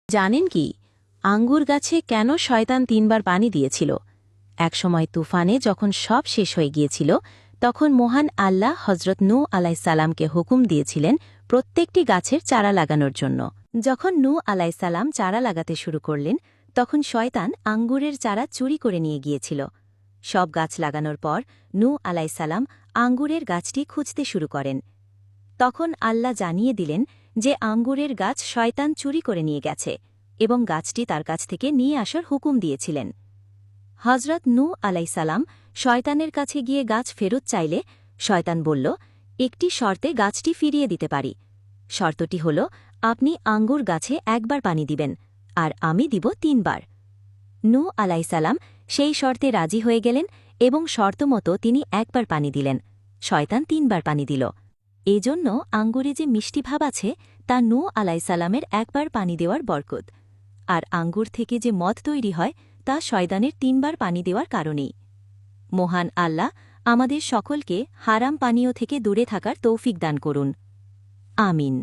জানেন কি আঙ্গুর গাছে কেন শয়তান তিনবার পানি দিয়েছিল? একসময় তুফানে যখন সব শেষ হয়ে গিয়েছিল, তখন মহান আল্লাহ হজরত নূহ আলাইসাল্লামকে হুকুম দিয়েছিলেন প্রত্যেকটি গাছের চারা লাগানোর জন্য। যখন নূহ আলাইসাল্লাম চারা লাগাতে শুরু করলেন, তখন শয়তান আঙ্গুরের চারা চুরি করে নিয়ে গিয়েছিল। সব গাছ লাগানোর পর নূহ আলাইসাল্লাম আঙ্গুরের গাছটি খুঁজতে শুরু করেন। তখন আল্লাহ জানিয়ে দিলেন যে আঙ্গুরের গাছ শয়তান চুরি করে নিয়ে গেছে এবং গাছটি তার কাছ থেকে নিয়ে আসার হুকুম দিয়েছিলেন। হজরত নূহ আলাইসাল্লাম শয়তানের কাছে গিয়ে গাছ ফেরত চাইলে শয়তান বলল, একটি শর্তে গাছটি ফিরিয়ে দিতে পারি। শর্তটি হল, আপনি আঙ্গুর গাছে একবার পানি দিবেন আর আমি দিব 3 বার। নূহ আলাইসাল্লাম সেই শর্তে রাজি হয়ে গেলেন এবং শর্তমতো তিনি একবার পানি দিলেন। শয়তান 3 বার পানি দিল। এজন্য আঙ্গুরে যে মিষ্টি ভাব আছে তা নূহ আলাইসাল্লামের একবার পানি দেওয়ার বরকত। আর আঙ্গুর থেকে যে মদ তৈরি হয় তা শয়তানের 3 বার পানি দেওয়ার কারণেই। মহান আল্লাহ আমাদের সকলকে হারাম পানীয় থেকে দূরে থাকার তৌফিক দান করুন। আমিন।